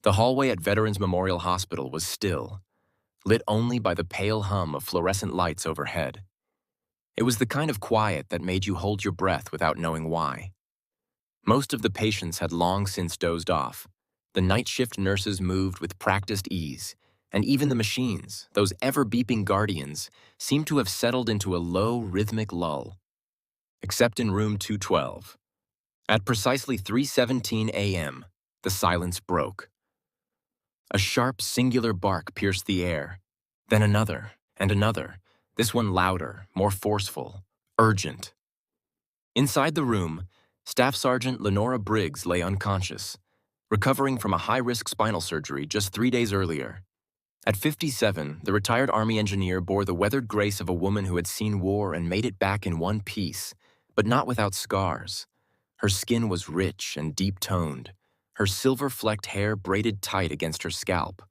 The hallway at Veterans Memorial Hospital was still, lit only by the pale hum of fluorescent lights overhead. It was the kind of quiet that made you hold your breath without knowing why. Most of the patients had long since dozed off. The night shift nurses moved with practiced ease, and even the machines, those ever-beeping guardians, seemed to have settled into a low, rhythmic lull. Except in room 212. At precisely 3:17 a.m., the silence broke. A sharp, singular bark pierced the air, then another and another, this one louder, more forceful, urgent. Inside the room, Staff Sergeant Lenora Briggs lay unconscious, recovering from a high-risk spinal surgery just 3 days earlier. At 57, the retired Army engineer bore the weathered grace of a woman who had seen war and made it back in one piece, but not without scars. Her skin was rich and deep-toned, her silver-flecked hair braided tight against her scalp.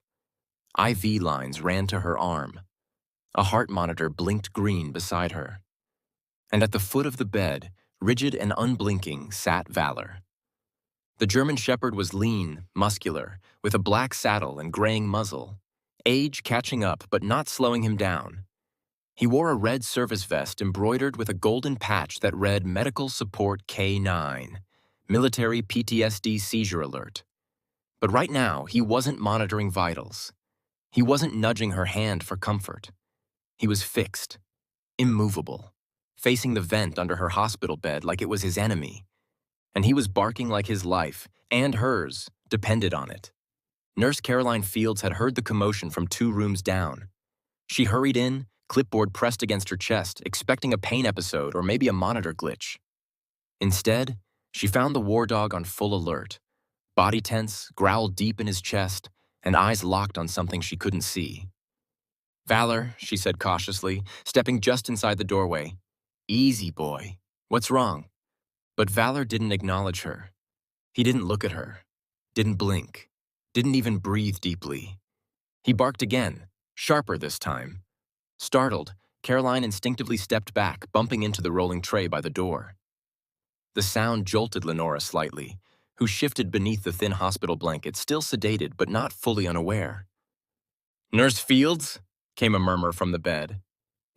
IV lines ran to her arm. A heart monitor blinked green beside her. And at the foot of the bed, rigid and unblinking, sat Valor. The German Shepherd was lean, muscular, with a black saddle and graying muzzle, age catching up but not slowing him down. He wore a red service vest embroidered with a golden patch that read Medical Support K9, Military PTSD Seizure Alert. But right now, he wasn't monitoring vitals. He wasn't nudging her hand for comfort. He was fixed, immovable, facing the vent under her hospital bed like it was his enemy. And he was barking like his life, and hers, depended on it. Nurse Caroline Fields had heard the commotion from 2 rooms down. She hurried in, clipboard pressed against her chest, expecting a pain episode or maybe a monitor glitch. Instead, she found the war dog on full alert, body tense, growl deep in his chest, and eyes locked on something she couldn't see. "Valor," she said cautiously, stepping just inside the doorway. "Easy, boy. What's wrong?" But Valor didn't acknowledge her. He didn't look at her, didn't blink, didn't even breathe deeply. He barked again, sharper this time. Startled, Caroline instinctively stepped back, bumping into the rolling tray by the door. The sound jolted Lenora slightly, who shifted beneath the thin hospital blanket, still sedated but not fully unaware. "Nurse Fields?" came a murmur from the bed.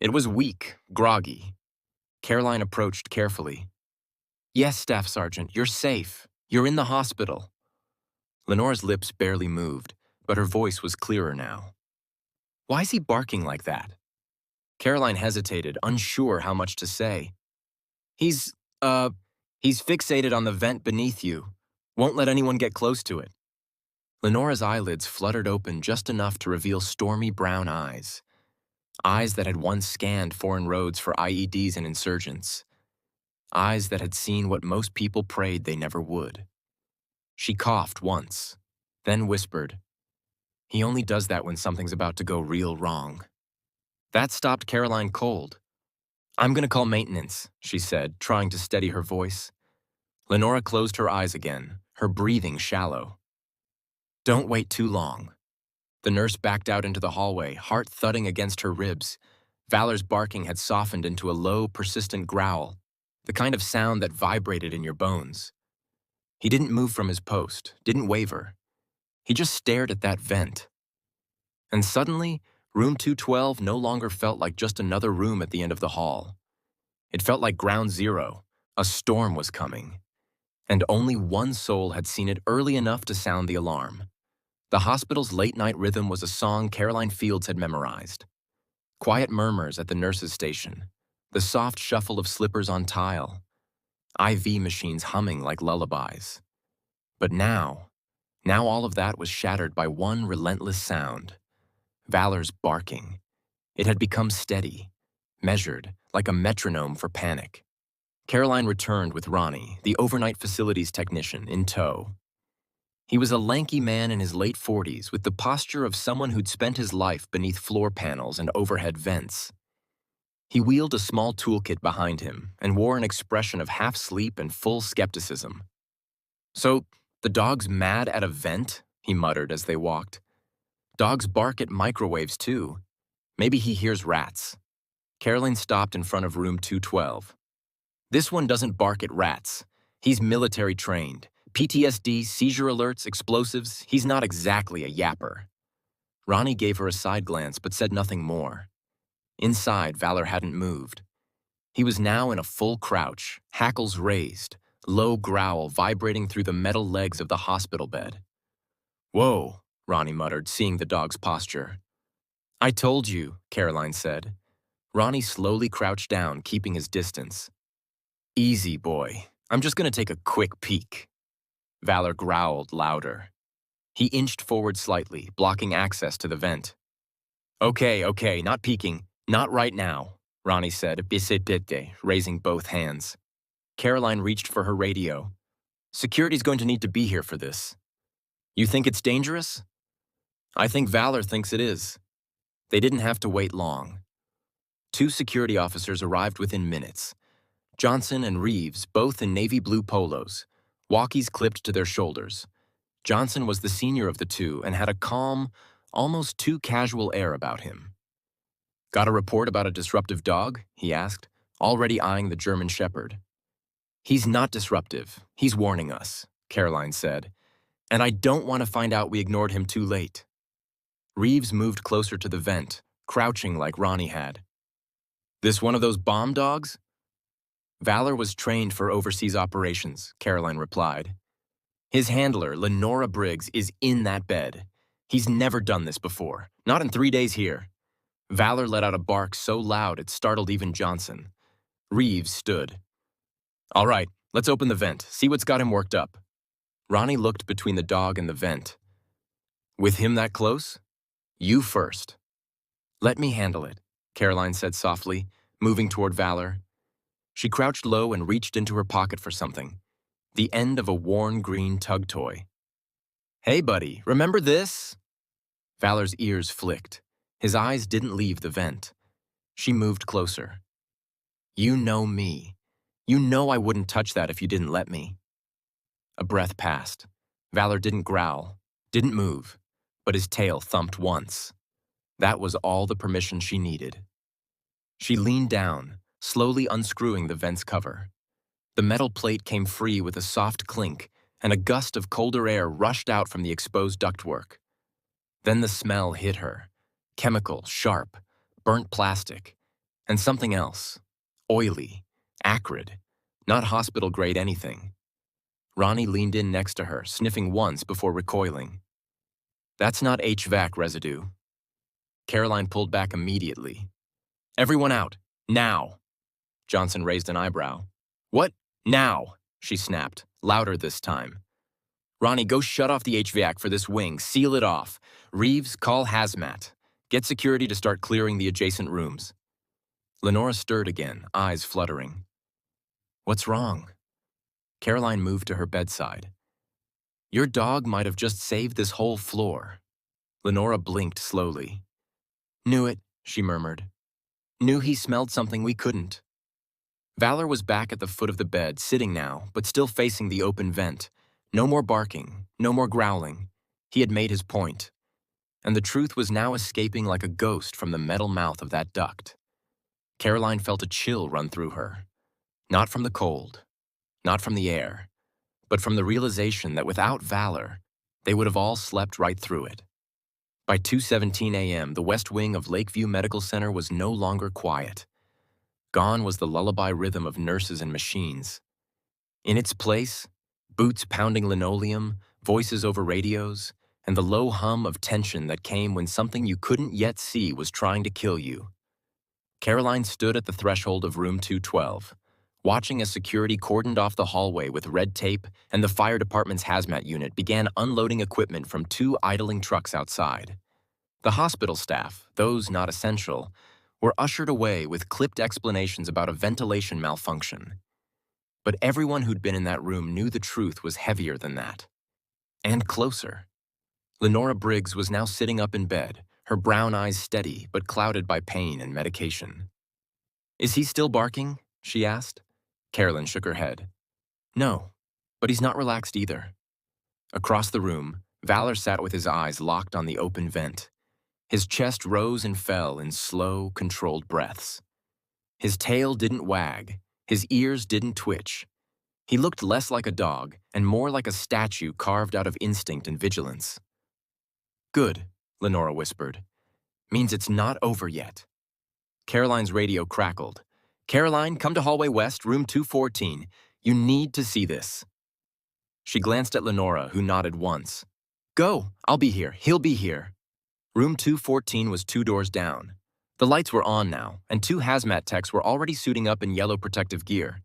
It was weak, groggy. Caroline approached carefully. "Yes, Staff Sergeant, you're safe. You're in the hospital." Lenora's lips barely moved, but her voice was clearer now. "Why's he barking like that?" Caroline hesitated, unsure how much to say. He's fixated on the vent beneath you. Won't let anyone get close to it." Lenora's eyelids fluttered open just enough to reveal stormy brown eyes. Eyes that had once scanned foreign roads for IEDs and insurgents. Eyes that had seen what most people prayed they never would. She coughed once, then whispered, "He only does that when something's about to go real wrong." That stopped Caroline cold. "I'm gonna call maintenance," she said, trying to steady her voice. Lenora closed her eyes again, her breathing shallow. "Don't wait too long." The nurse backed out into the hallway, heart thudding against her ribs. Valor's barking had softened into a low, persistent growl, the kind of sound that vibrated in your bones. He didn't move from his post, didn't waver. He just stared at that vent. And suddenly, room 212 no longer felt like just another room at the end of the hall. It felt like ground zero. A storm was coming. And only one soul had seen it early enough to sound the alarm. The hospital's late-night rhythm was a song Caroline Fields had memorized. Quiet murmurs at the nurse's station, the soft shuffle of slippers on tile, IV machines humming like lullabies. But now all of that was shattered by one relentless sound. Valor's barking. It had become steady, measured, like a metronome for panic. Caroline returned with Ronnie, the overnight facilities technician, in tow. He was a lanky man in his late 40s with the posture of someone who'd spent his life beneath floor panels and overhead vents. He wheeled a small toolkit behind him and wore an expression of half-sleep and full skepticism. "So, the dog's mad at a vent?" he muttered as they walked. "Dogs bark at microwaves too. Maybe he hears rats." Caroline stopped in front of room 212. "This one doesn't bark at rats. He's military trained, PTSD, seizure alerts, explosives, he's not exactly a yapper. Ronnie gave her a side glance but said nothing more. Inside, Valor hadn't moved. He was now in a full crouch, hackles raised, low growl vibrating through the metal legs of the hospital bed. "Whoa," Ronnie muttered, seeing the dog's posture. "I told you," Caroline said. Ronnie slowly crouched down, keeping his distance. "Easy, boy. I'm just gonna take a quick peek." Valor growled louder. He inched forward slightly, blocking access to the vent. Okay, not peeking. Not right now," Ronnie said, bisipite, raising both hands. Caroline reached for her radio. "Security's going to need to be here for this." "You think it's dangerous?" "I think Valor thinks it is." They didn't have to wait long. 2 security officers arrived within minutes. Johnson and Reeves, both in navy blue polos, walkies clipped to their shoulders. Johnson was the senior of the two and had a calm, almost too casual air about him. "Got a report about a disruptive dog?" he asked, already eyeing the German Shepherd. "He's not disruptive. He's warning us," Caroline said. "And I don't want to find out we ignored him too late." Reeves moved closer to the vent, crouching like Ronnie had. "This one of those bomb dogs?" "Valor was trained for overseas operations," Caroline replied. "His handler, Lenora Briggs, is in that bed. He's never done this before, not in 3 days here." Valor let out a bark so loud it startled even Johnson. Reeves stood. "All right, let's open the vent, see what's got him worked up." Ronnie looked between the dog and the vent. "With him that close? You first." "Let me handle it," Caroline said softly, moving toward Valor. She crouched low and reached into her pocket for something. The end of a worn green tug toy. "Hey, buddy, remember this?" Valor's ears flicked. His eyes didn't leave the vent. She moved closer. "You know me. You know I wouldn't touch that if you didn't let me." A breath passed. Valor didn't growl, didn't move, but his tail thumped once. That was all the permission she needed. She leaned down, slowly unscrewing the vent's cover. The metal plate came free with a soft clink, and a gust of colder air rushed out from the exposed ductwork. Then the smell hit her. Chemical, sharp, burnt plastic, and something else. Oily, acrid, not hospital-grade anything. Ronnie leaned in next to her, sniffing once before recoiling. "That's not HVAC residue." Caroline pulled back immediately. "Everyone out, now!" Johnson raised an eyebrow. "What? Now?" she snapped, louder this time. "Ronnie, go shut off the HVAC for this wing, seal it off. Reeves, call hazmat. Get security to start clearing the adjacent rooms." Lenora stirred again, eyes fluttering. "What's wrong?" Caroline moved to her bedside. "Your dog might have just saved this whole floor." Lenora blinked slowly. "Knew it," she murmured. "Knew he smelled something we couldn't." Valor was back at the foot of the bed, sitting now, but still facing the open vent. No more barking, no more growling. He had made his point. And the truth was now escaping like a ghost from the metal mouth of that duct. Caroline felt a chill run through her. Not from the cold, not from the air, but from the realization that without Valor, they would have all slept right through it. By 2:17 a.m., the West Wing of Lakeview Medical Center was no longer quiet. Gone was the lullaby rhythm of nurses and machines. In its place, boots pounding linoleum, voices over radios, and the low hum of tension that came when something you couldn't yet see was trying to kill you. Caroline stood at the threshold of room 212, watching as security cordoned off the hallway with red tape and the fire department's hazmat unit began unloading equipment from 2 idling trucks outside. The hospital staff, those not essential, were ushered away with clipped explanations about a ventilation malfunction. But everyone who'd been in that room knew the truth was heavier than that. And closer. Lenora Briggs was now sitting up in bed, her brown eyes steady but clouded by pain and medication. "Is he still barking?" she asked. Carolyn shook her head. "No, but he's not relaxed either." Across the room, Valor sat with his eyes locked on the open vent. His chest rose and fell in slow, controlled breaths. His tail didn't wag, his ears didn't twitch. He looked less like a dog and more like a statue carved out of instinct and vigilance. Good, Lenora whispered. Means it's not over yet. Caroline's radio crackled. Caroline, come to Hallway West, room 214. You need to see this. She glanced at Lenora, who nodded once. Go, I'll be here, he'll be here. Room 214 was 2 doors down. The lights were on now, and 2 hazmat techs were already suiting up in yellow protective gear.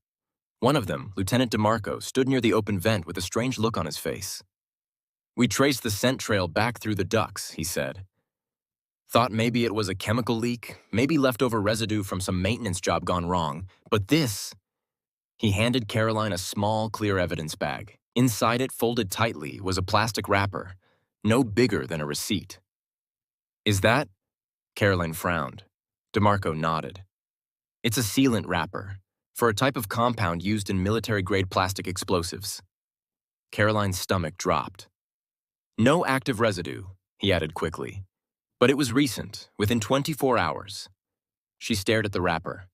One of them, Lieutenant DeMarco, stood near the open vent with a strange look on his face. We traced the scent trail back through the ducts, he said. Thought maybe it was a chemical leak, maybe leftover residue from some maintenance job gone wrong, but this… He handed Caroline a small, clear evidence bag. Inside it, folded tightly, was a plastic wrapper, no bigger than a receipt. Is that… Caroline frowned. DeMarco nodded. It's a sealant wrapper, for a type of compound used in military-grade plastic explosives. Caroline's stomach dropped. No active residue, he added quickly. But it was recent, within 24 hours. She stared at the wrapper.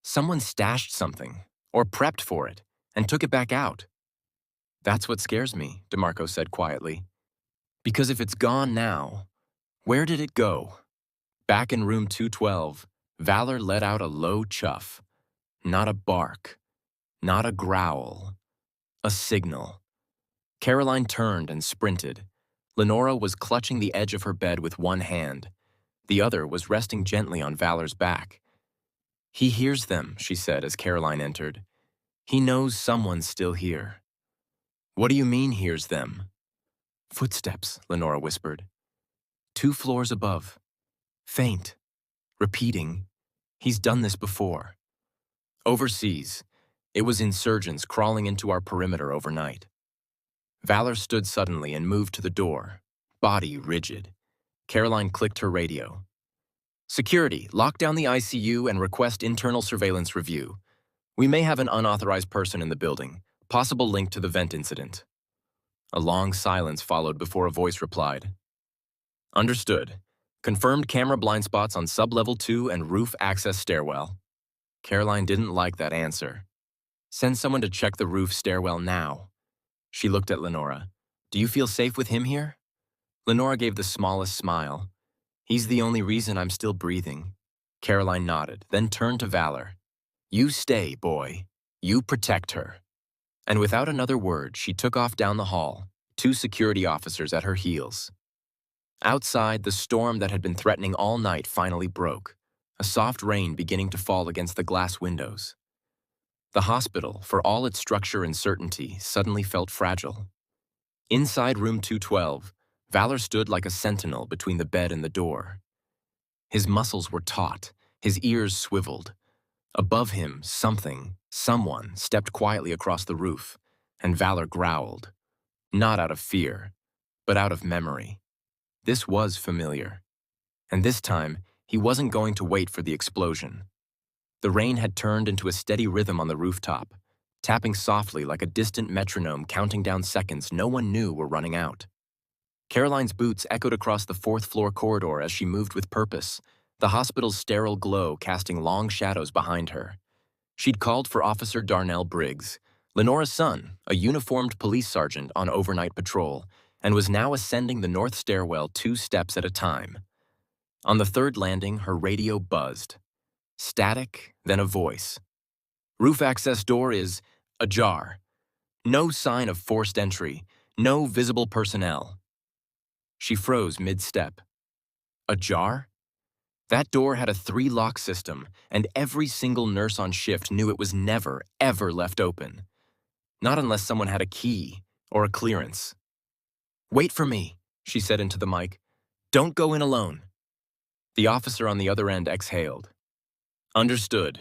Someone stashed something, or prepped for it, and took it back out. That's what scares me, DeMarco said quietly. Because if it's gone now, where did it go? Back in room 212, Valor let out a low chuff. Not a bark, not a growl, a signal. Caroline turned and sprinted. Lenora was clutching the edge of her bed with one hand. The other was resting gently on Valor's back. He hears them, she said as Caroline entered. He knows someone's still here. What do you mean hears them? Footsteps, Lenora whispered. 2 floors above. Faint. Repeating. He's done this before. Overseas. It was insurgents crawling into our perimeter overnight. Valor stood suddenly and moved to the door, body rigid. Caroline clicked her radio. Security, lock down the ICU and request internal surveillance review. We may have an unauthorized person in the building, possible link to the vent incident. A long silence followed before a voice replied. Understood. Confirmed camera blind spots on sub-level 2 and roof access stairwell. Caroline didn't like that answer. Send someone to check the roof stairwell now. She looked at Lenora. Do you feel safe with him here? Lenora gave the smallest smile. He's the only reason I'm still breathing. Caroline nodded, then turned to Valor. You stay, boy. You protect her. And without another word, she took off down the hall, 2 security officers at her heels. Outside, the storm that had been threatening all night finally broke, a soft rain beginning to fall against the glass windows. The hospital, for all its structure and certainty, suddenly felt fragile. Inside room 212, Valor stood like a sentinel between the bed and the door. His muscles were taut, his ears swiveled. Above him, someone stepped quietly across the roof, and Valor growled. Not out of fear, but out of memory. This was familiar. And this time, he wasn't going to wait for the explosion. The rain had turned into a steady rhythm on the rooftop, tapping softly like a distant metronome counting down seconds no one knew were running out. Caroline's boots echoed across the 4th-floor corridor as she moved with purpose, the hospital's sterile glow casting long shadows behind her. She'd called for Officer Darnell Briggs, Lenora's son, a uniformed police sergeant on overnight patrol, and was now ascending the north stairwell 2 steps at a time. On the 3rd landing, her radio buzzed. Static, then a voice. Roof access door is ajar. No sign of forced entry, no visible personnel. She froze mid-step. Ajar? That door had a 3-lock system, and every single nurse on shift knew it was never, ever left open. Not unless someone had a key or a clearance. Wait for me, she said into the mic. Don't go in alone. The officer on the other end exhaled. Understood.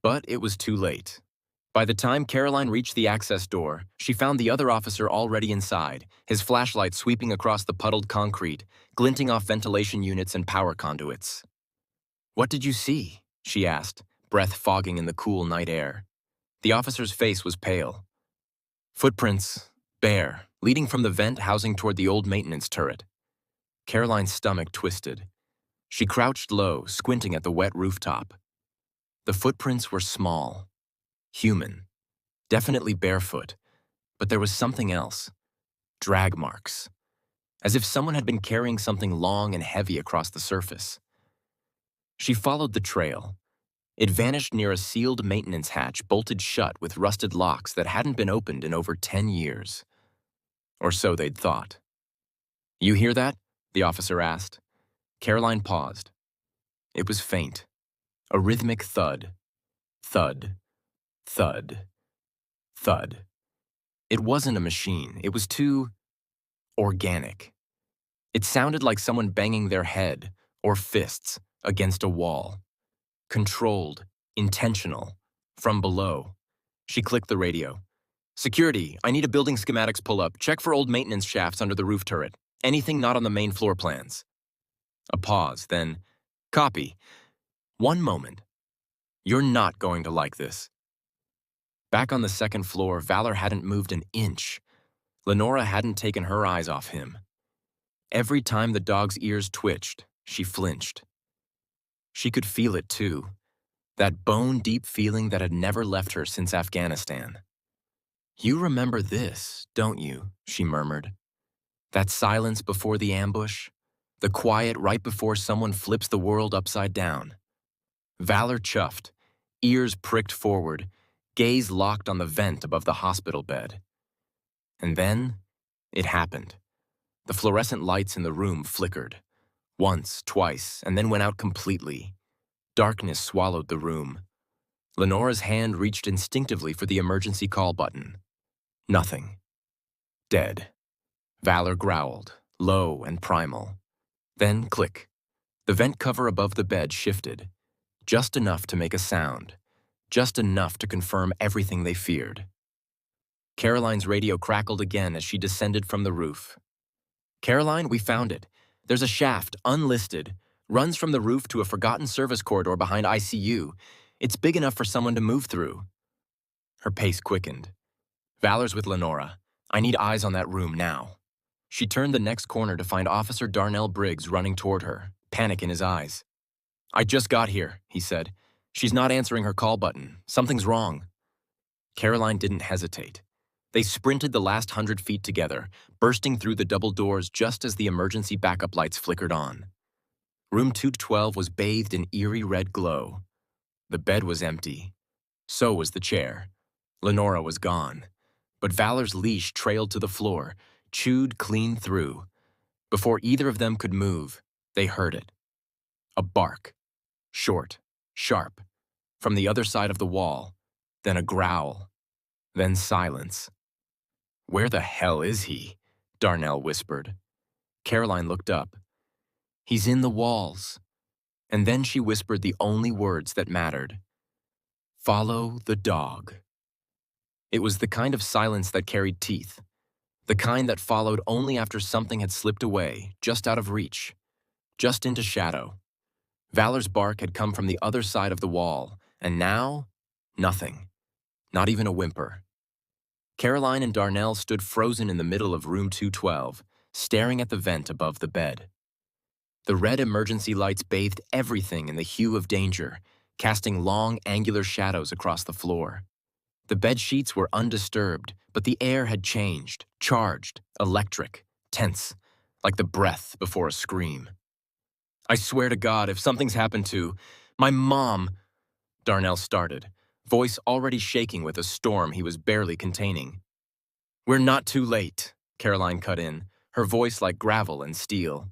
But it was too late. By the time Caroline reached the access door, she found the other officer already inside, his flashlight sweeping across the puddled concrete, glinting off ventilation units and power conduits. What did you see? She asked, breath fogging in the cool night air. The officer's face was pale. Footprints, bare, leading from the vent housing toward the old maintenance turret. Caroline's stomach twisted. She crouched low, squinting at the wet rooftop. The footprints were small, human, Definitely barefoot, but there was something else. Drag marks. As if someone had been carrying something long and heavy across the surface. She followed the trail. It vanished near a sealed maintenance hatch bolted shut with rusted locks that hadn't been opened in over 10 years. Or so they'd thought. "You hear that?" the officer asked. Caroline paused. It was faint. A rhythmic thud. Thud. Thud. Thud. It wasn't a machine. It was too organic. It sounded like someone banging their head or fists against a wall. Controlled, intentional, from below. She clicked the radio. "Security, I need a building schematics pull-up. Check for old maintenance shafts under the roof turret. Anything not on the main floor plans." A pause, then, "Copy. One moment. You're not going to like this." Back on the second floor, Valor hadn't moved an inch. Lenora hadn't taken her eyes off him. Every time the dog's ears twitched, she flinched. She could feel it too. That bone-deep feeling that had never left her since Afghanistan. "You remember this, don't you?" she murmured. "That silence before the ambush? The quiet right before someone flips the world upside down?" Valor chuffed, ears pricked forward, gaze locked on the vent above the hospital bed. And then, it happened. The fluorescent lights in the room flickered. Once, twice, and then went out completely. Darkness swallowed the room. Lenora's hand reached instinctively for the emergency call button. Nothing. Dead. Valor growled, low and primal. Then, click. The vent cover above the bed shifted. Just enough to make a sound. Just enough to confirm everything they feared. Caroline's radio crackled again as she descended from the roof. "Caroline, we found it. There's a shaft, unlisted. Runs from the roof to a forgotten service corridor behind ICU. It's big enough for someone to move through." Her pace quickened. "Valor's with Lenora. I need eyes on that room now." She turned the next corner to find Officer Darnell Briggs running toward her, panic in his eyes. "I just got here," he said. "She's not answering her call button. Something's wrong." Caroline didn't hesitate. They sprinted the last 100 feet together, bursting through the double doors just as the emergency backup lights flickered on. Room 212 was bathed in eerie red glow. The bed was empty. So was the chair. Lenora was gone. But Valor's leash trailed to the floor, chewed clean through. Before either of them could move, they heard it. A bark. Short, sharp. From the other side of the wall. Then a growl. Then silence. "Where the hell is he?" Darnell whispered. Caroline looked up. "He's in the walls." And then she whispered the only words that mattered. "Follow the dog." It was the kind of silence that carried teeth. The kind that followed only after something had slipped away, just out of reach. Just into shadow. Valor's bark had come from the other side of the wall, and now, nothing. Not even a whimper. Caroline and Darnell stood frozen in the middle of room 212, staring at the vent above the bed. The red emergency lights bathed everything in the hue of danger, casting long, angular shadows across the floor. The bed sheets were undisturbed, but the air had changed, charged, electric, tense, like the breath before a scream. "I swear to God, if something's happened to my mom," Darnell started, voice already shaking with a storm he was barely containing. "We're not too late," Caroline cut in, her voice like gravel and steel.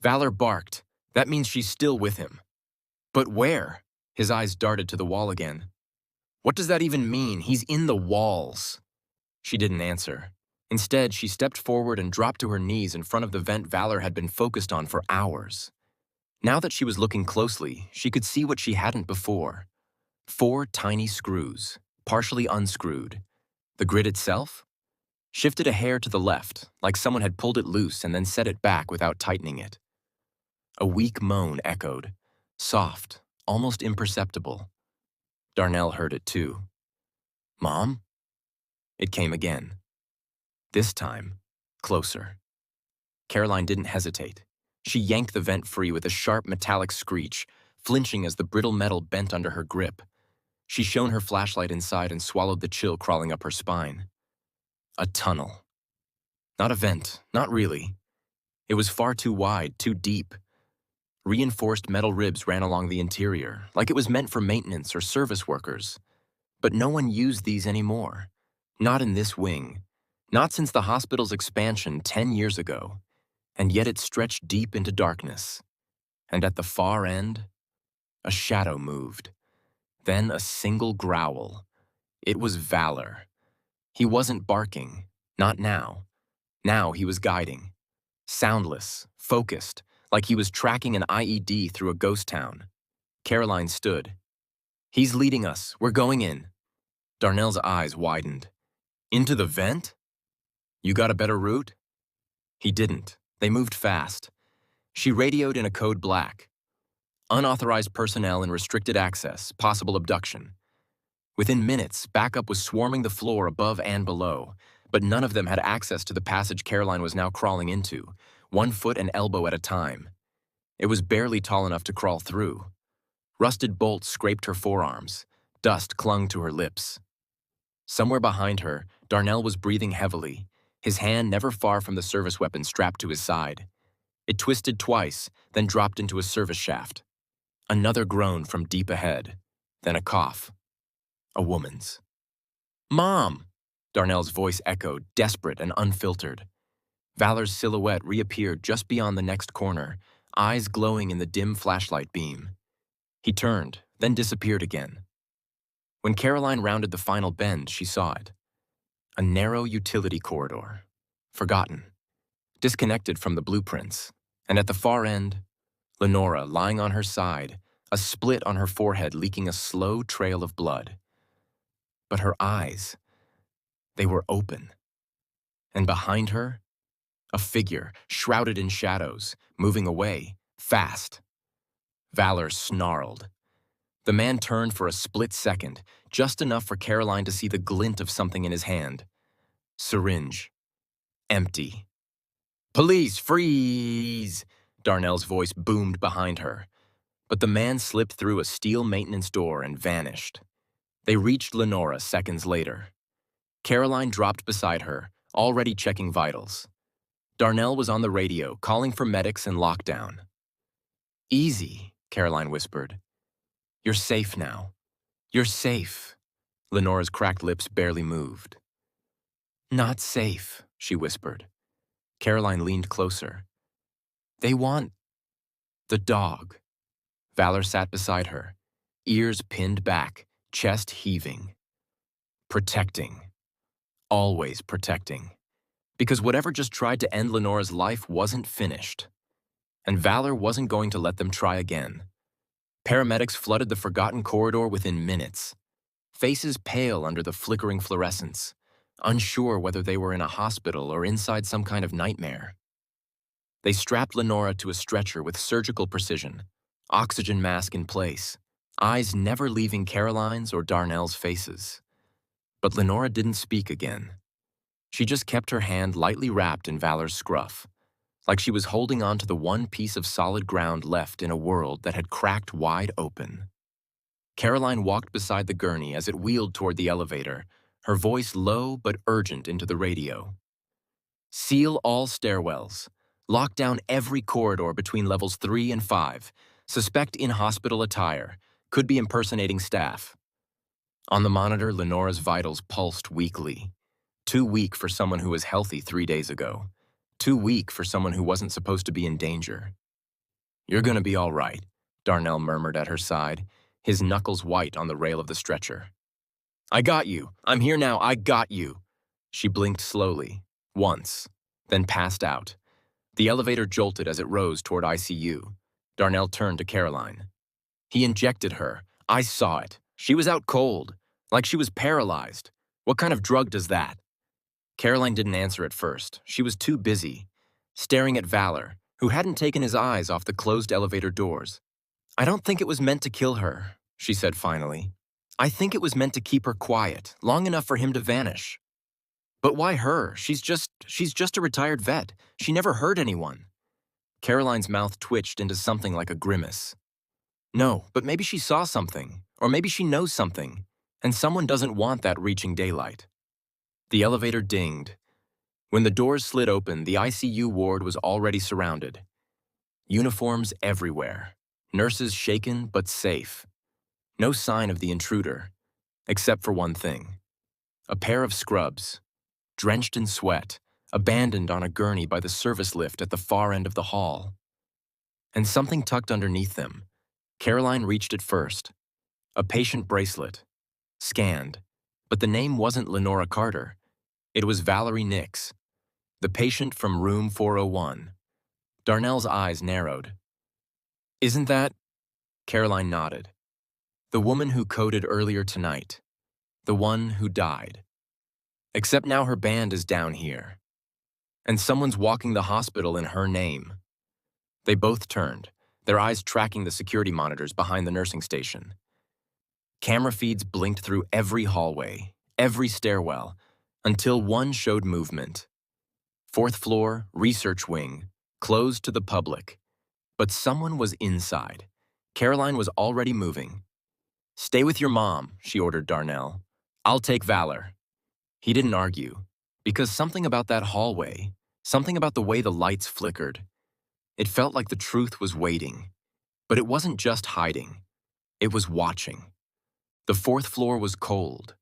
Valor barked. "That means she's still with him." "But where?" His eyes darted to the wall again. "What does that even mean? He's in the walls." She didn't answer. Instead, she stepped forward and dropped to her knees in front of the vent Valor had been focused on for hours. Now that she was looking closely, she could see what she hadn't before. 4 tiny screws, partially unscrewed. The grid itself? Shifted a hair to the left, like someone had pulled it loose and then set it back without tightening it. A weak moan echoed, soft, almost imperceptible. Darnell heard it too. "Mom?" It came again. This time, closer. Caroline didn't hesitate. She yanked the vent free with a sharp metallic screech, flinching as the brittle metal bent under her grip. She shone her flashlight inside and swallowed the chill crawling up her spine. A tunnel. Not a vent, not really. It was far too wide, too deep. Reinforced metal ribs ran along the interior, like it was meant for maintenance or service workers. But no one used these anymore. Not in this wing. Not since the hospital's expansion 10 years ago. And yet it stretched deep into darkness. And at the far end, a shadow moved. Then a single growl. It was Valor. He wasn't barking. Not now. Now he was guiding. Soundless, focused, like he was tracking an IED through a ghost town. Caroline stood. He's leading us. We're going in. Darnell's eyes widened. Into the vent? You got a better route? He didn't. They moved fast. She radioed in a code black. Unauthorized personnel and restricted access, possible abduction. Within minutes, backup was swarming the floor above and below, but none of them had access to the passage Caroline was now crawling into, 1 foot and elbow at a time. It was barely tall enough to crawl through. Rusted bolts scraped her forearms. Dust clung to her lips. Somewhere behind her, Darnell was breathing heavily, his hand never far from the service weapon strapped to his side. It twisted twice, then dropped into a service shaft. Another groan from deep ahead, then a cough. A woman's. "Mom!" Darnell's voice echoed, desperate and unfiltered. Valor's silhouette reappeared just beyond the next corner, eyes glowing in the dim flashlight beam. He turned, then disappeared again. When Caroline rounded the final bend, she saw it. A narrow utility corridor. Forgotten. Disconnected from the blueprints. And at the far end, Lenora lying on her side, a split on her forehead leaking a slow trail of blood. But her eyes, they were open. And behind her, a figure, shrouded in shadows, moving away, fast. Valor snarled. The man turned for a split second, just enough for Caroline to see the glint of something in his hand. Syringe. Empty. "Police, freeze!" Darnell's voice boomed behind her. But the man slipped through a steel maintenance door and vanished. They reached Lenora seconds later. Caroline dropped beside her, already checking vitals. Darnell was on the radio, calling for medics and lockdown. "Easy," Caroline whispered. "You're safe now. You're safe." Lenora's cracked lips barely moved. "Not safe," she whispered. Caroline leaned closer. "They want the dog." Valor sat beside her, ears pinned back, chest heaving. Protecting. Always protecting. Because whatever just tried to end Lenora's life wasn't finished. And Valor wasn't going to let them try again. Paramedics flooded the forgotten corridor within minutes. Faces pale under the flickering fluorescence, unsure whether they were in a hospital or inside some kind of nightmare. They strapped Lenora to a stretcher with surgical precision, oxygen mask in place, eyes never leaving Caroline's or Darnell's faces. But Lenora didn't speak again. She just kept her hand lightly wrapped in Valor's scruff, like she was holding on to the one piece of solid ground left in a world that had cracked wide open. Caroline walked beside the gurney as it wheeled toward the elevator, her voice low but urgent into the radio. "Seal all stairwells. Lock down every corridor between levels 3 and 5. Suspect in-hospital attire. Could be impersonating staff." On the monitor, Lenora's vitals pulsed weakly. Too weak for someone who was healthy 3 days ago. Too weak for someone who wasn't supposed to be in danger. "You're gonna be all right," Darnell murmured at her side, his knuckles white on the rail of the stretcher. "I got you. I'm here now. I got you." She blinked slowly, once, then passed out. The elevator jolted as it rose toward ICU. Darnell turned to Caroline. "He injected her. I saw it. She was out cold, like she was paralyzed. What kind of drug does that?" Caroline didn't answer at first. She was too busy, staring at Valor, who hadn't taken his eyes off the closed elevator doors. "I don't think it was meant to kill her," she said finally. "I think it was meant to keep her quiet, long enough for him to vanish." "But why her? She's just a retired vet. She never hurt anyone." Caroline's mouth twitched into something like a grimace. "No, but maybe she saw something, Or maybe she knows something, and someone doesn't want that reaching daylight. The elevator dinged. When the doors slid open, the ICU ward was already surrounded. Uniforms everywhere. Nurses shaken but safe. No sign of the intruder, except for one thing. A pair of scrubs, drenched in sweat, abandoned on a gurney by the service lift at the far end of the hall. And something tucked underneath them. Caroline reached it first. A patient bracelet. Scanned. But the name wasn't Lenora Carter. It was Valerie Nix, the patient from room 401. Darnell's eyes narrowed. Isn't that? Caroline nodded. The woman who coded earlier tonight. The one who died. Except now her band is down here. And someone's walking the hospital in her name. They both turned, their eyes tracking the security monitors behind the nursing station. Camera feeds blinked through every hallway, every stairwell, until one showed movement. 4th floor, research wing, closed to the public. But someone was inside. Caroline was already moving. Stay with your mom, she ordered Darnell. I'll take Valor. He didn't argue, because something about that hallway, something about the way the lights flickered. It felt like the truth was waiting. But it wasn't just hiding. It was watching. The 4th floor was cold.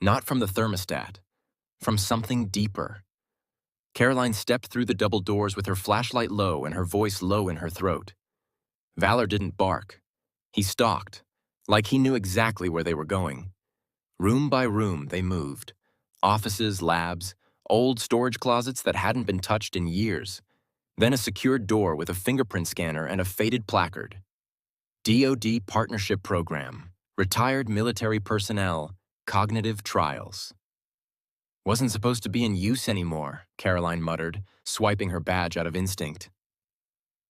Not from the thermostat. From something deeper. Caroline stepped through the double doors with her flashlight low and her voice low in her throat. Valor didn't bark. He stalked, like he knew exactly where they were going. Room by room, they moved. Offices, labs, old storage closets that hadn't been touched in years. Then a secured door with a fingerprint scanner and a faded placard. DoD Partnership Program. Retired Military Personnel. Cognitive Trials. Wasn't supposed to be in use anymore, Caroline muttered, swiping her badge out of instinct.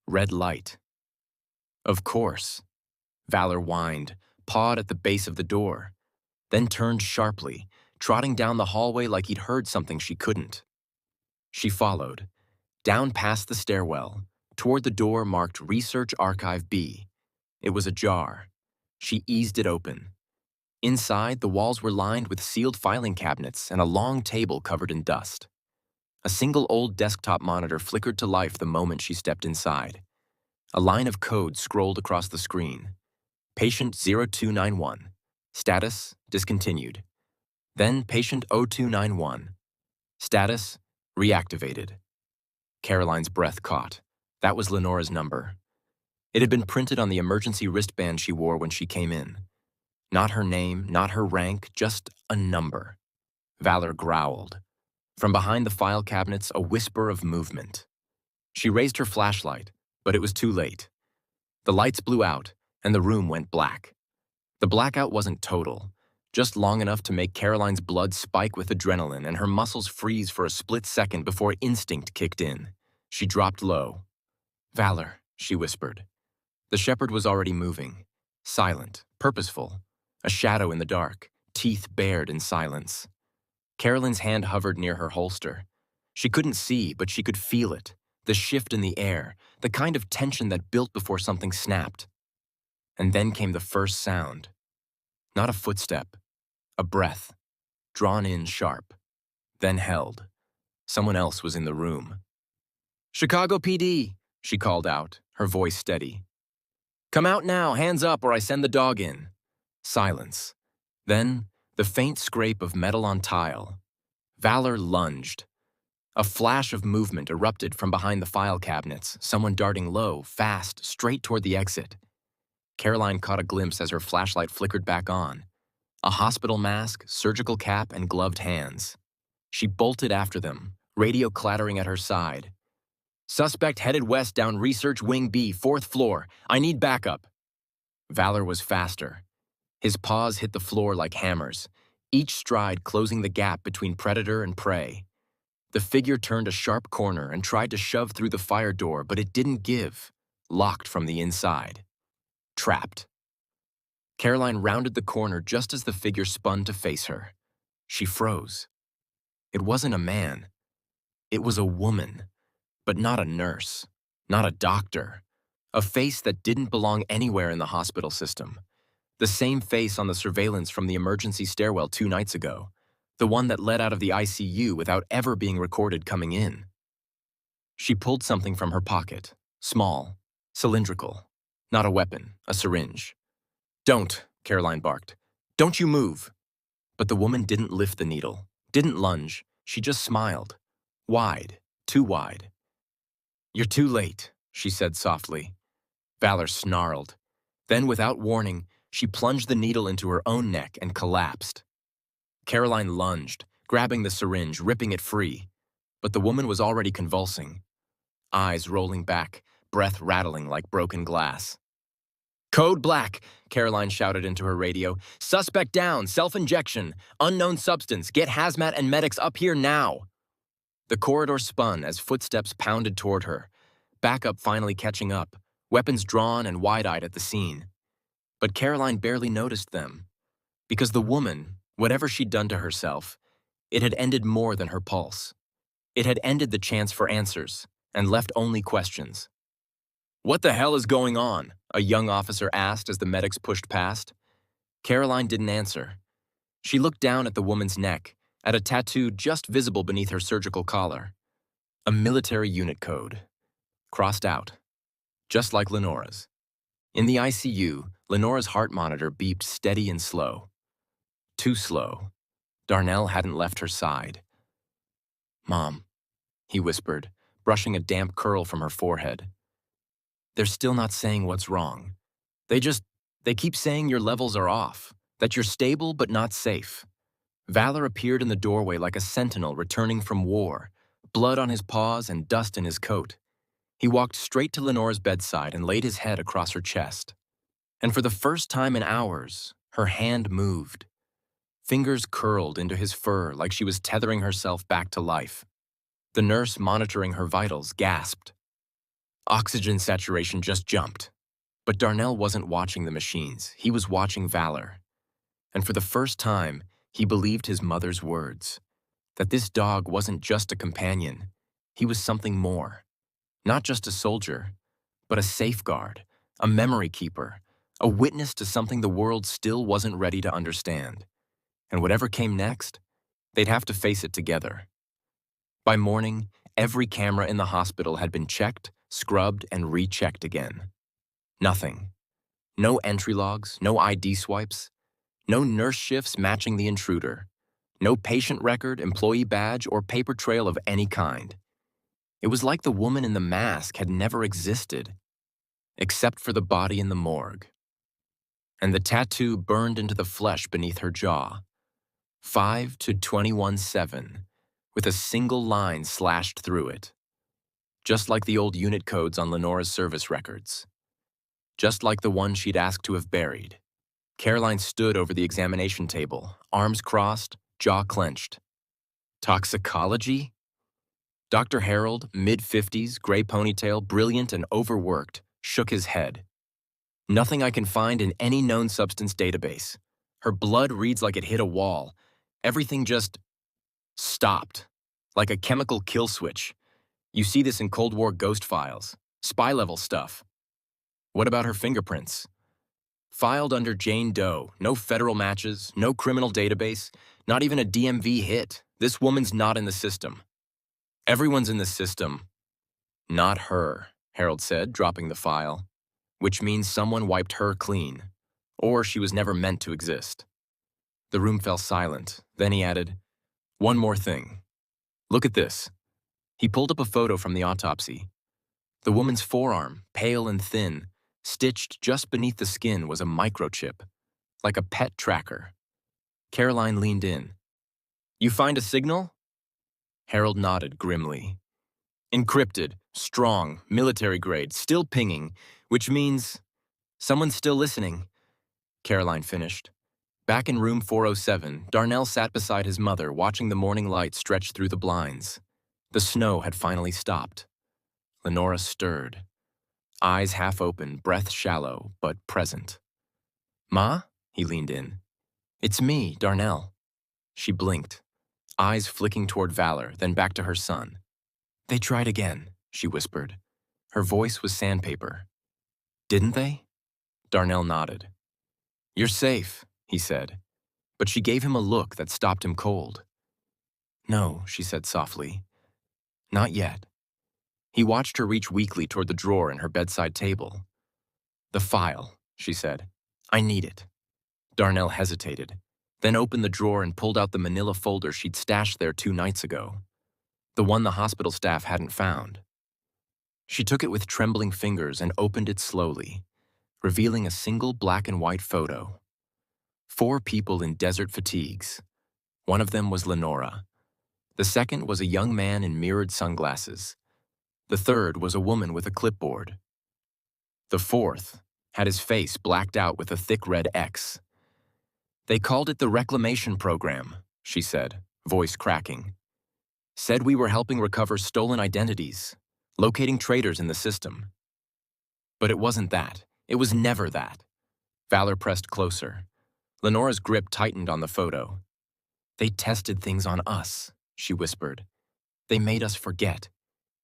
Red light. Of course. Valor whined, pawed at the base of the door, then turned sharply, trotting down the hallway like he'd heard something she couldn't. She followed, down past the stairwell, toward the door marked Research Archive B. It was ajar. She eased it open. Inside, the walls were lined with sealed filing cabinets and a long table covered in dust. A single old desktop monitor flickered to life the moment she stepped inside. A line of code scrolled across the screen. Patient 0291. Status, discontinued. Then patient 0291. Status, reactivated. Caroline's breath caught. That was Lenora's number. It had been printed on the emergency wristband she wore when she came in. Not her name, not her rank, just a number. Valor growled. From behind the file cabinets, a whisper of movement. She raised her flashlight, but it was too late. The lights blew out, and the room went black. The blackout wasn't total, just long enough to make Caroline's blood spike with adrenaline and her muscles freeze for a split second before instinct kicked in. She dropped low. Valor, she whispered. The shepherd was already moving, silent, purposeful, a shadow in the dark, teeth bared in silence. Caroline's hand hovered near her holster. She couldn't see, but she could feel it, the shift in the air, the kind of tension that built before something snapped. And then came the first sound. Not a footstep, a breath, drawn in sharp, then held. Someone else was in the room. Chicago PD, she called out, her voice steady. Come out now, hands up, or I send the dog in. Silence. Then, the faint scrape of metal on tile. Valor lunged. A flash of movement erupted from behind the file cabinets, someone darting low, fast, straight toward the exit. Caroline caught a glimpse as her flashlight flickered back on. A hospital mask, surgical cap, and gloved hands. She bolted after them, radio clattering at her side. Suspect headed west down Research Wing B, 4th floor. I need backup. Valor was faster. His paws hit the floor like hammers, each stride closing the gap between predator and prey. The figure turned a sharp corner and tried to shove through the fire door, but it didn't give, locked from the inside. Trapped. Caroline rounded the corner just as the figure spun to face her. She froze. It wasn't a man. It was a woman, but not a nurse, not a doctor. A face that didn't belong anywhere in the hospital system. The same face on the surveillance from the emergency stairwell 2 nights ago. The one that led out of the ICU without ever being recorded coming in. She pulled something from her pocket. Small. Cylindrical. Not a weapon, a syringe. "Don't," Caroline barked. "Don't you move." But the woman didn't lift the needle, didn't lunge. She just smiled. Wide. Too wide. "You're too late," she said softly. Valor snarled. Then, without warning, she plunged the needle into her own neck and collapsed. Caroline lunged, grabbing the syringe, ripping it free. But the woman was already convulsing. Eyes rolling back, breath rattling like broken glass. "Code Black," Caroline shouted into her radio. "Suspect down, self-injection, unknown substance, get hazmat and medics up here now." The corridor spun as footsteps pounded toward her, backup finally catching up, weapons drawn and wide-eyed at the scene. But Caroline barely noticed them, because the woman, whatever she'd done to herself, it had ended more than her pulse. It had ended the chance for answers, and left only questions. "What the hell is going on?" a young officer asked as the medics pushed past. Caroline didn't answer. She looked down at the woman's neck, at a tattoo just visible beneath her surgical collar. A military unit code. Crossed out. Just like Lenora's. In the ICU, Lenora's heart monitor beeped steady and slow. Too slow. Darnell hadn't left her side. "Mom," he whispered, brushing a damp curl from her forehead. "They're still not saying what's wrong. They keep saying your levels are off, that you're stable but not safe." Valor appeared in the doorway like a sentinel returning from war, blood on his paws and dust in his coat. He walked straight to Lenora's bedside and laid his head across her chest. And for the first time in hours, her hand moved. Fingers curled into his fur like she was tethering herself back to life. The nurse monitoring her vitals gasped. Oxygen saturation just jumped. But Darnell wasn't watching the machines. He was watching Valor. And for the first time, he believed his mother's words. That this dog wasn't just a companion. He was something more. Not just a soldier, but a safeguard, a memory keeper, a witness to something the world still wasn't ready to understand. And whatever came next, they'd have to face it together. By morning, every camera in the hospital had been checked, scrubbed, and rechecked again. Nothing. No entry logs, no ID swipes, no nurse shifts matching the intruder, no patient record, employee badge, or paper trail of any kind. It was like the woman in the mask had never existed, except for the body in the morgue. And the tattoo burned into the flesh beneath her jaw. 5 to 21-7, with a single line slashed through it. Just like the old unit codes on Lenora's service records. Just like the one she'd asked to have buried. Caroline stood over the examination table, arms crossed, jaw clenched. Toxicology? Dr. Harold, mid-50s, gray ponytail, brilliant and overworked, shook his head. "Nothing I can find in any known substance database. Her blood reads like it hit a wall. Everything just stopped, like a chemical kill switch. You see this in Cold War ghost files, spy-level stuff." "What about her fingerprints?" "Filed under Jane Doe, no federal matches, no criminal database, not even a DMV hit. This woman's not in the system." "Everyone's in the system." "Not her," Harold said, dropping the file. "Which means someone wiped her clean. Or she was never meant to exist." The room fell silent. Then he added, "One more thing. Look at this." He pulled up a photo from the autopsy. The woman's forearm, pale and thin, stitched just beneath the skin, was a microchip, like a pet tracker. Caroline leaned in. "You find a signal?" Harold nodded grimly. "Encrypted, strong, military grade, still pinging, which means someone's still listening," Caroline finished. Back in room 407, Darnell sat beside his mother, watching the morning light stretch through the blinds. The snow had finally stopped. Lenora stirred. Eyes half open, breath shallow, but present. "Ma?" He leaned in. "It's me, Darnell." She blinked, eyes flicking toward Valor, then back to her son. "They tried again," she whispered. Her voice was sandpaper. "Didn't they?" Darnell nodded. "You're safe," he said, but she gave him a look that stopped him cold. "No," she said softly. "Not yet." He watched her reach weakly toward the drawer in her bedside table. "The file," she said. "I need it." Darnell hesitated, then opened the drawer and pulled out the manila folder she'd stashed there 2 nights ago, the one the hospital staff hadn't found. She took it with trembling fingers and opened it slowly, revealing a single black and white photo. 4 people in desert fatigues. One of them was Lenora. The second was a young man in mirrored sunglasses. The third was a woman with a clipboard. The fourth had his face blacked out with a thick red X. "They called it the Reclamation Program," she said, voice cracking. "Said we were helping recover stolen identities, locating traitors in the system." But it wasn't that. It was never that. Valor pressed closer. Lenora's grip tightened on the photo. "They tested things on us," she whispered. "They made us forget.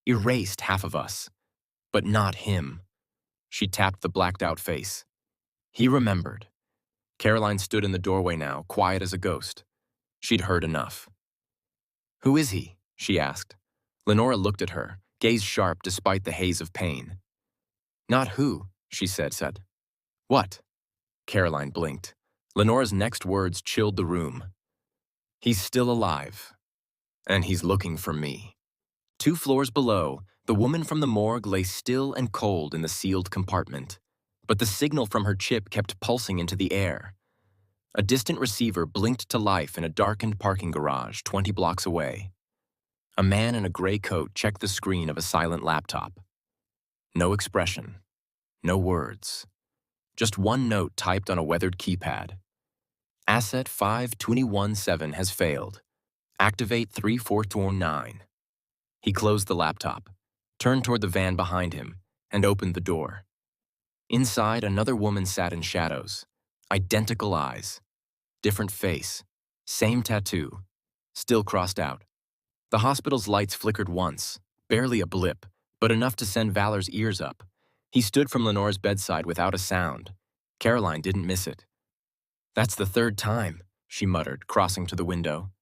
Erased half of us. But not him." She tapped the blacked-out face. He remembered. Caroline stood in the doorway now, quiet as a ghost. She'd heard enough. "Who is he?" she asked. Lenora looked at her, gaze sharp despite the haze of pain. "Not who," she said. "What?" Caroline blinked. Lenora's next words chilled the room. "He's still alive. And he's looking for me." 2 floors below, the woman from the morgue lay still and cold in the sealed compartment. But the signal from her chip kept pulsing into the air. A distant receiver blinked to life in a darkened parking garage 20 blocks away. A man in a gray coat checked the screen of a silent laptop. No expression. No words. Just one note typed on a weathered keypad. "Asset 5217 has failed. Activate 3429. He closed the laptop, turned toward the van behind him, and opened the door. Inside, another woman sat in shadows. Identical eyes. Different face. Same tattoo. Still crossed out. The hospital's lights flickered once, barely a blip, but enough to send Valor's ears up. He stood from Lenora's bedside without a sound. Caroline didn't miss it. "That's the 3rd time," she muttered, crossing to the window.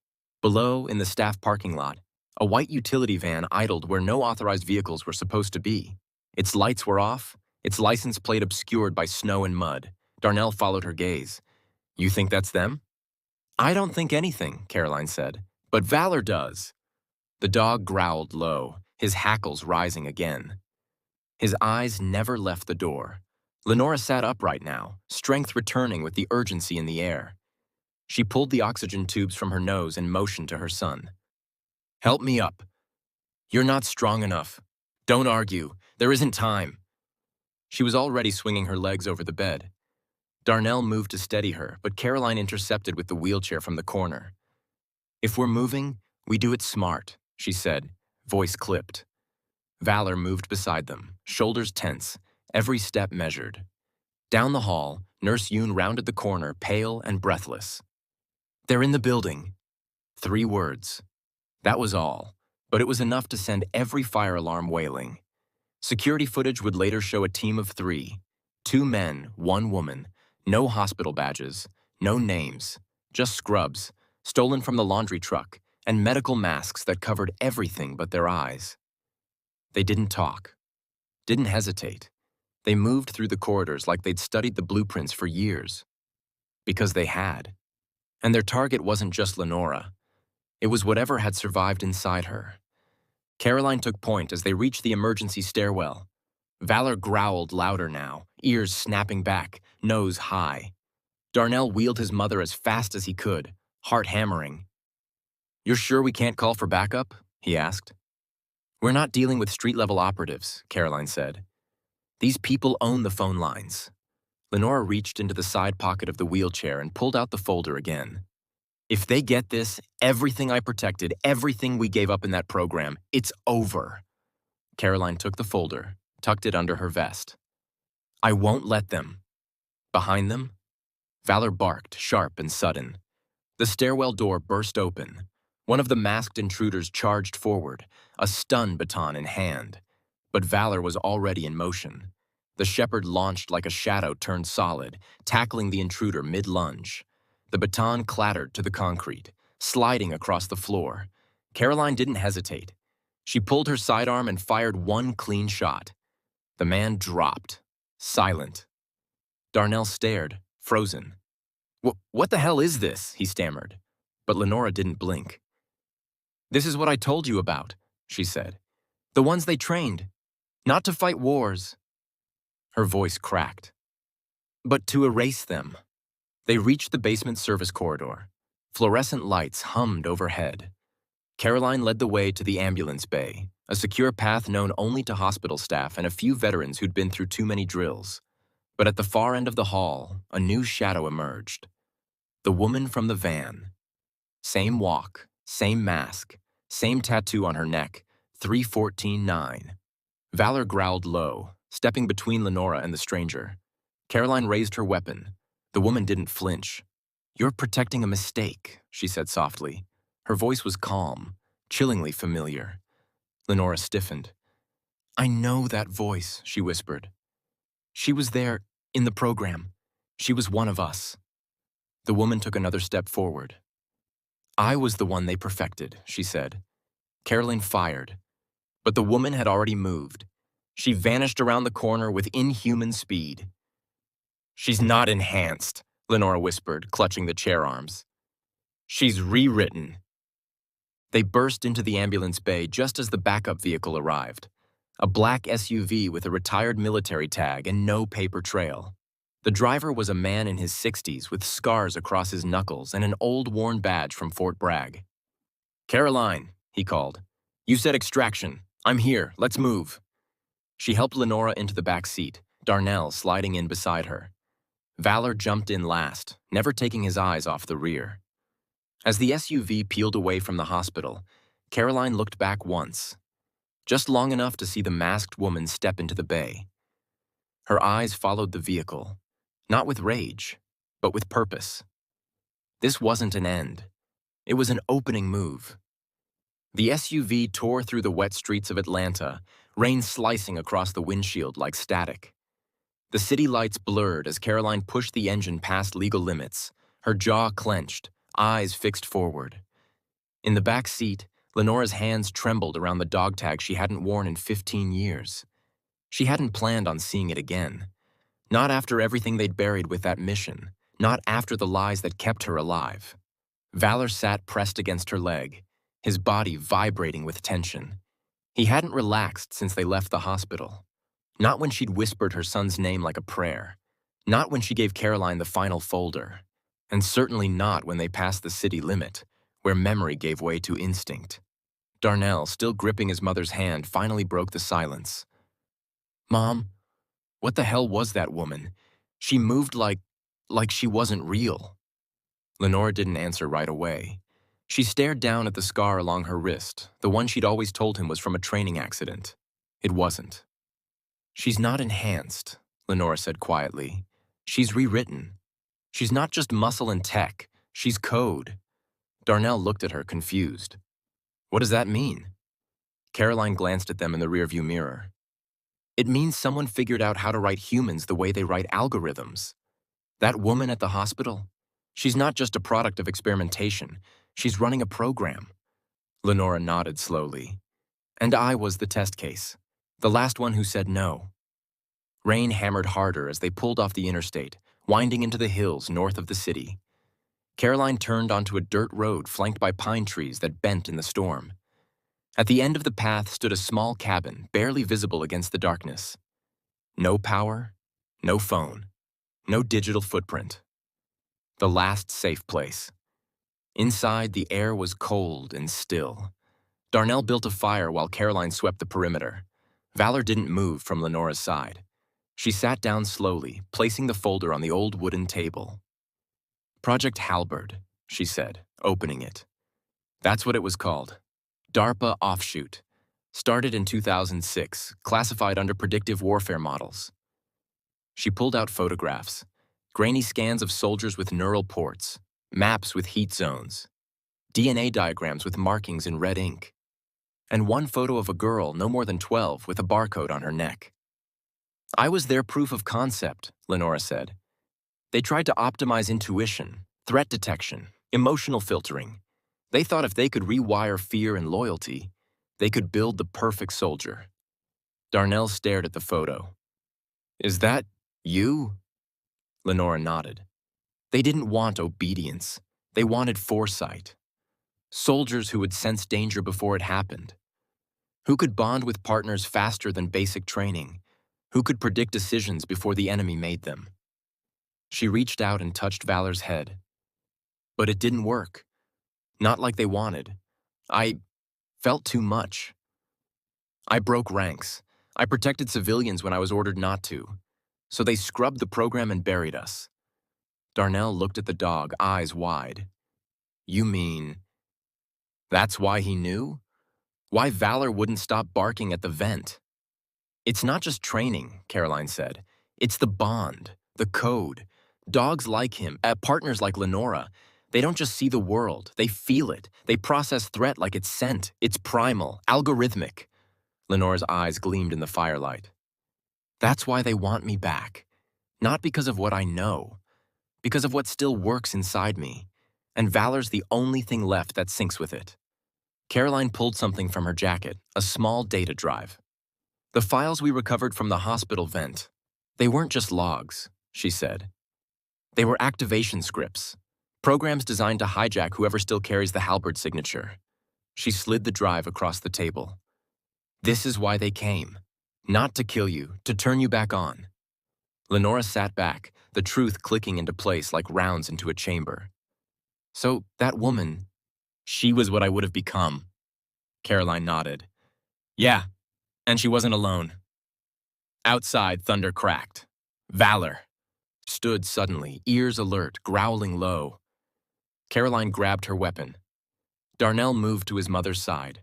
Below, in the staff parking lot, a white utility van idled where no authorized vehicles were supposed to be. Its lights were off, its license plate obscured by snow and mud. Darnell followed her gaze. "You think that's them?" "I don't think anything," Caroline said. "But Valor does." The dog growled low, his hackles rising again. His eyes never left the door. Lenora sat upright now, strength returning with the urgency in the air. She pulled the oxygen tubes from her nose and motioned to her son. "Help me up." "You're not strong enough." "Don't argue. There isn't time." She was already swinging her legs over the bed. Darnell moved to steady her, but Caroline intercepted with the wheelchair from the corner. "If we're moving, we do it smart," she said, voice clipped. Valor moved beside them, shoulders tense, every step measured. Down the hall, Nurse Yoon rounded the corner, pale and breathless. "They're in the building." 3 words. That was all, but it was enough to send every fire alarm wailing. Security footage would later show a team of 3. 2 men, 1 woman, no hospital badges, no names, just scrubs, stolen from the laundry truck, and medical masks that covered everything but their eyes. They didn't talk, didn't hesitate. They moved through the corridors like they'd studied the blueprints for years. Because they had. And their target wasn't just Lenora. It was whatever had survived inside her. Caroline took point as they reached the emergency stairwell. Valor growled louder now, ears snapping back, nose high. Darnell wheeled his mother as fast as he could, heart hammering. "You're sure we can't call for backup?" he asked. "We're not dealing with street-level operatives," Caroline said. "These people own the phone lines." Lenora reached into the side pocket of the wheelchair and pulled out the folder again. "If they get this, everything I protected, everything we gave up in that program, it's over." Caroline took the folder, tucked it under her vest. "I won't let them." Behind them, Valor barked, sharp and sudden. The stairwell door burst open. One of the masked intruders charged forward, a stun baton in hand. But Valor was already in motion. The Shepherd launched like a shadow turned solid, tackling the intruder mid-lunge. The baton clattered to the concrete, sliding across the floor. Caroline didn't hesitate. She pulled her sidearm and fired one clean shot. The man dropped, silent. Darnell stared, frozen. What the hell is this?" he stammered. But Lenora didn't blink. "This is what I told you about," she said. "The ones they trained. Not to fight wars." Her voice cracked. "But to erase them." They reached the basement service corridor. Fluorescent lights hummed overhead. Caroline led the way to the ambulance bay, a secure path known only to hospital staff and a few veterans who'd been through too many drills. But at the far end of the hall, a new shadow emerged. The woman from the van. Same walk, same mask, same tattoo on her neck, 314-9. Valor growled low, stepping between Lenora and the stranger. Caroline raised her weapon. The woman didn't flinch. "You're protecting a mistake," she said softly. Her voice was calm, chillingly familiar. Lenora stiffened. "I know that voice," she whispered. "She was there, in the program. She was one of us." The woman took another step forward. "I was the one they perfected," she said. Caroline fired, but the woman had already moved. She vanished around the corner with inhuman speed. "She's not enhanced," Lenora whispered, clutching the chair arms. "She's rewritten." They burst into the ambulance bay just as the backup vehicle arrived. A black SUV with a retired military tag and no paper trail. The driver was a man in his 60s with scars across his knuckles and an old worn badge from Fort Bragg. "Caroline," he called. "You said extraction. I'm here. Let's move." She helped Lenora into the back seat, Darnell sliding in beside her. Valor jumped in last, never taking his eyes off the rear. As the SUV peeled away from the hospital, Caroline looked back once, just long enough to see the masked woman step into the bay. Her eyes followed the vehicle, not with rage, but with purpose. This wasn't an end. It was an opening move. The SUV tore through the wet streets of Atlanta, rain slicing across the windshield like static. The city lights blurred as Caroline pushed the engine past legal limits, her jaw clenched, eyes fixed forward. In the back seat, Lenora's hands trembled around the dog tag she hadn't worn in 15 years. She hadn't planned on seeing it again. Not after everything they'd buried with that mission, not after the lies that kept her alive. Valor sat pressed against her leg, his body vibrating with tension. He hadn't relaxed since they left the hospital. Not when she'd whispered her son's name like a prayer. Not when she gave Caroline the final folder. And certainly not when they passed the city limit, where memory gave way to instinct. Darnell, still gripping his mother's hand, finally broke the silence. "Mom, what the hell was that woman? She moved like she wasn't real." Lenora didn't answer right away. She stared down at the scar along her wrist, the one she'd always told him was from a training accident. It wasn't. "She's not enhanced," Lenora said quietly. "She's rewritten. She's not just muscle and tech, she's code." Darnell looked at her, confused. "What does that mean?" Caroline glanced at them in the rearview mirror. "It means someone figured out how to write humans the way they write algorithms. That woman at the hospital, she's not just a product of experimentation, she's running a program." Lenora nodded slowly. "And I was the test case, the last one who said no." Rain hammered harder as they pulled off the interstate, winding into the hills north of the city. Caroline turned onto a dirt road flanked by pine trees that bent in the storm. At the end of the path stood a small cabin, barely visible against the darkness. No power, no phone, no digital footprint. The last safe place. Inside, the air was cold and still. Darnell built a fire while Caroline swept the perimeter. Valor didn't move from Lenora's side. She sat down slowly, placing the folder on the old wooden table. "Project Halberd," she said, opening it. That's what it was called. DARPA Offshoot. Started in 2006, classified under predictive warfare models. She pulled out photographs, grainy scans of soldiers with neural ports, maps with heat zones, DNA diagrams with markings in red ink, and one photo of a girl no more than 12 with a barcode on her neck. I was their proof of concept, Lenora said. They tried to optimize intuition, threat detection, emotional filtering. They thought if they could rewire fear and loyalty, they could build the perfect soldier. Darnell stared at the photo. Is that you? Lenora nodded. They didn't want obedience. They wanted foresight. Soldiers who would sense danger before it happened. Who could bond with partners faster than basic training. Who could predict decisions before the enemy made them. She reached out and touched Valor's head. But it didn't work. Not like they wanted. I felt too much. I broke ranks. I protected civilians when I was ordered not to. So they scrubbed the program and buried us. Darnell looked at the dog, eyes wide. You mean, that's why he knew? Why Valor wouldn't stop barking at the vent? It's not just training, Caroline said. It's the bond, the code. Dogs like him, partners like Lenora, they don't just see the world, they feel it. They process threat like it's scent. It's primal, algorithmic. Lenora's eyes gleamed in the firelight. That's why they want me back. Not because of what I know, because of what still works inside me. And Valor's the only thing left that syncs with it. Caroline pulled something from her jacket, a small data drive. The files we recovered from the hospital vent. They weren't just logs, she said. They were activation scripts, programs designed to hijack whoever still carries the Halberd signature. She slid the drive across the table. This is why they came. Not to kill you, to turn you back on. Lenora sat back, the truth clicking into place like rounds into a chamber. So that woman, she was what I would have become. Caroline nodded. Yeah, and she wasn't alone. Outside, thunder cracked. Valor stood suddenly, ears alert, growling low. Caroline grabbed her weapon. Darnell moved to his mother's side.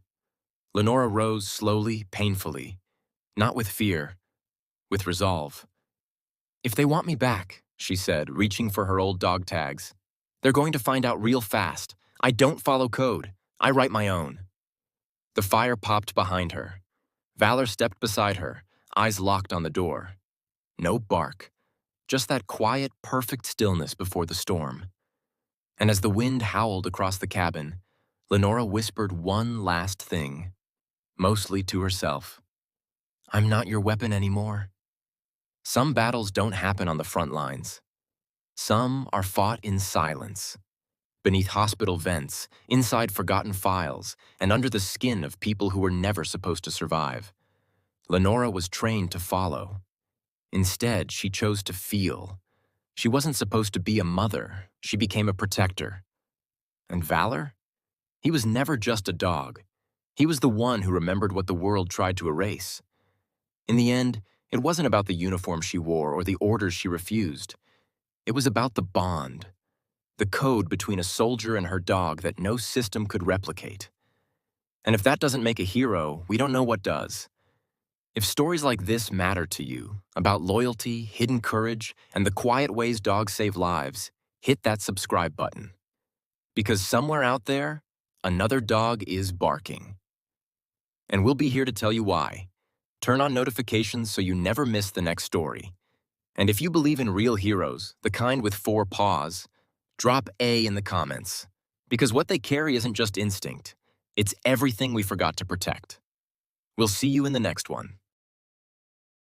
Lenora rose slowly, painfully, not with fear, with resolve. If they want me back, she said, reaching for her old dog tags, they're going to find out real fast. I don't follow code. I write my own. The fire popped behind her. Valor stepped beside her, eyes locked on the door. No bark, just that quiet, perfect stillness before the storm. And as the wind howled across the cabin, Lenora whispered one last thing, mostly to herself. I'm not your weapon anymore. Some battles don't happen on the front lines. Some are fought in silence, beneath hospital vents, inside forgotten files, and under the skin of people who were never supposed to survive. Lenora was trained to follow. Instead, she chose to feel. She wasn't supposed to be a mother. She became a protector. And Valor? He was never just a dog. He was the one who remembered what the world tried to erase. In the end, it wasn't about the uniform she wore or the orders she refused. It was about the bond, the code between a soldier and her dog that no system could replicate. And if that doesn't make a hero, we don't know what does. If stories like this matter to you, about loyalty, hidden courage, and the quiet ways dogs save lives, hit that subscribe button. Because somewhere out there, another dog is barking. And we'll be here to tell you why. Turn on notifications so you never miss the next story. And if you believe in real heroes, the kind with 4 paws, drop A in the comments. Because what they carry isn't just instinct. It's everything we forgot to protect. We'll see you in the next one.